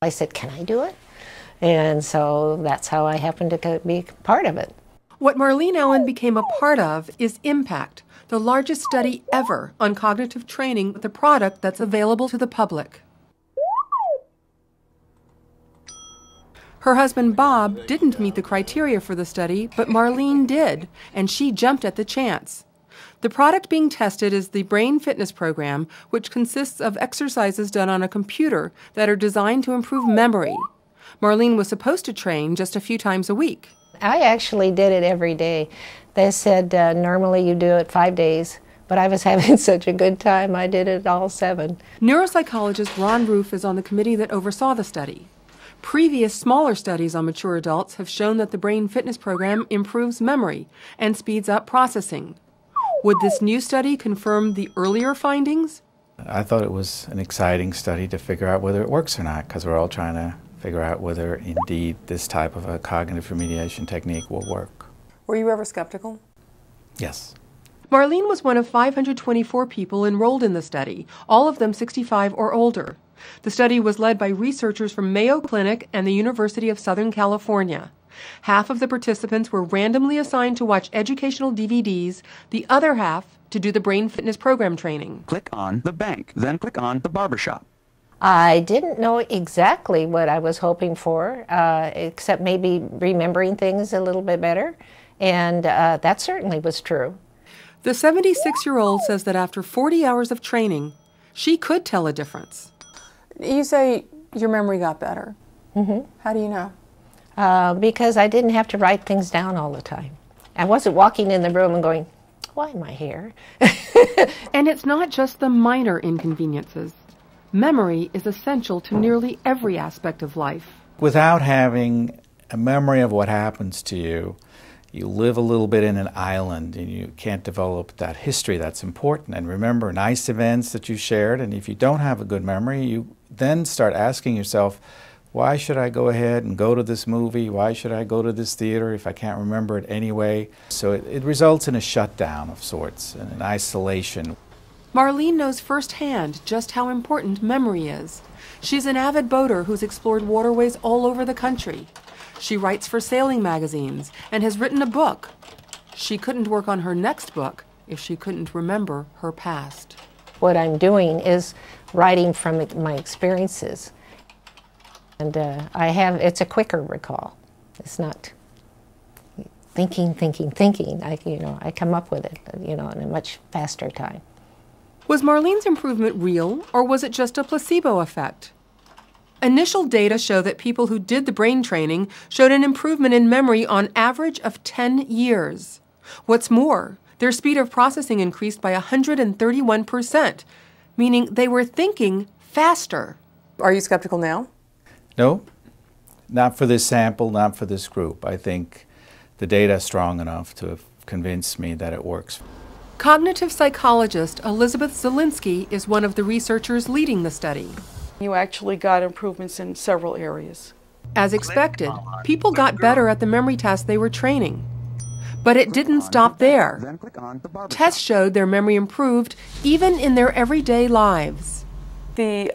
I said, can I do it? And so that's how I happened to be part of it. What Marlene Allen became a part of is IMPACT, the largest study ever on cognitive training with a product that's available to the public. Her husband Bob didn't meet the criteria for the study, but Marlene did, and she jumped at the chance. The product being tested is the Brain Fitness Program, which consists of exercises done on a computer that are designed to improve memory. Marlene was supposed to train just a few times a week. I actually did it every day. They said normally you do it 5 days, but I was having such a good time I did it all 7. Neuropsychologist Ron Roof is on the committee that oversaw the study. Previous smaller studies on mature adults have shown that the Brain Fitness Program improves memory and speeds up processing. Would this new study confirm the earlier findings? I thought it was an exciting study to figure out whether it works or not, because we're all trying to figure out whether indeed this type of a cognitive remediation technique will work. Were you ever skeptical? Yes. Marlene was one of 524 people enrolled in the study, all of them 65 or older. The study was led by researchers from Mayo Clinic and the University of Southern California. Half of the participants were randomly assigned to watch educational DVDs, the other half to do the Brain Fitness Program training. Click on the bank, then click on the barbershop. I didn't know exactly what I was hoping for, except maybe remembering things a little bit better, and that certainly was true. The 76-year-old says that after 40 hours of training, she could tell a difference. You say your memory got better. Mm-hmm. How do you know? Because I didn't have to write things down all the time. I wasn't walking in the room and going, why am I here? And it's not just the minor inconveniences. Memory is essential to nearly every aspect of life. Without having a memory of what happens to you, you live a little bit in an island and you can't develop that history that's important and remember nice events that you shared. And if you don't have a good memory, you then start asking yourself, why should I go ahead and go to this movie? Why should I go to this theater if I can't remember it anyway? So it results in a shutdown of sorts and an isolation. Marlene knows firsthand just how important memory is. She's an avid boater who's explored waterways all over the country. She writes for sailing magazines and has written a book. She couldn't work on her next book if she couldn't remember her past. What I'm doing is writing from my experiences. And it's a quicker recall. It's not thinking. I come up with it, in a much faster time. Was Marlene's improvement real, or was it just a placebo effect? Initial data show that people who did the brain training showed an improvement in memory on average of 10 years. What's more, their speed of processing increased by 131%, meaning they were thinking faster. Are you skeptical now? No, not for this sample, not for this group. I think the data is strong enough to have convinced me that it works. Cognitive psychologist Elizabeth Zielinski is one of the researchers leading the study. You actually got improvements in several areas. As expected, people got better at the memory tasks they were training. But it didn't stop there. Tests showed their memory improved even in their everyday lives. The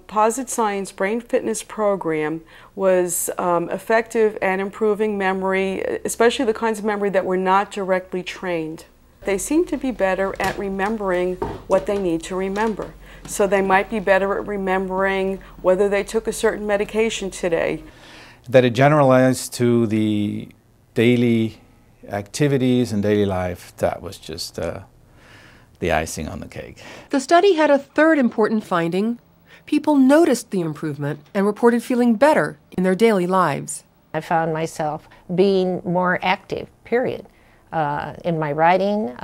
Posit Science Brain Fitness Program was effective at improving memory, especially the kinds of memory that were not directly trained. They seem to be better at remembering what they need to remember. So they might be better at remembering whether they took a certain medication today. That it generalized to the daily activities and daily life, that was just the icing on the cake. The study had a third important finding. People noticed the improvement and reported feeling better in their daily lives. I found myself being more active, period. In my writing,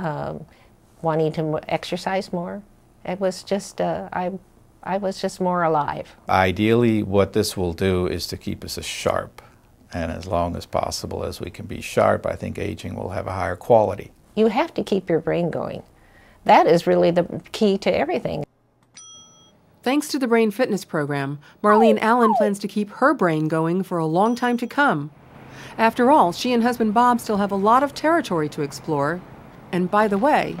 wanting to exercise more. It was just, I was just more alive. Ideally, what this will do is to keep us as sharp. And as long as possible as we can be sharp, I think aging will have a higher quality. You have to keep your brain going. That is really the key to everything. Thanks to the Brain Fitness Program, Marlene Allen plans to keep her brain going for a long time to come. After all, she and husband Bob still have a lot of territory to explore. And by the way,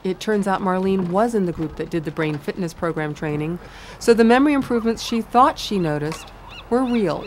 it turns out Marlene was in the group that did the Brain Fitness Program training, so the memory improvements she thought she noticed were real.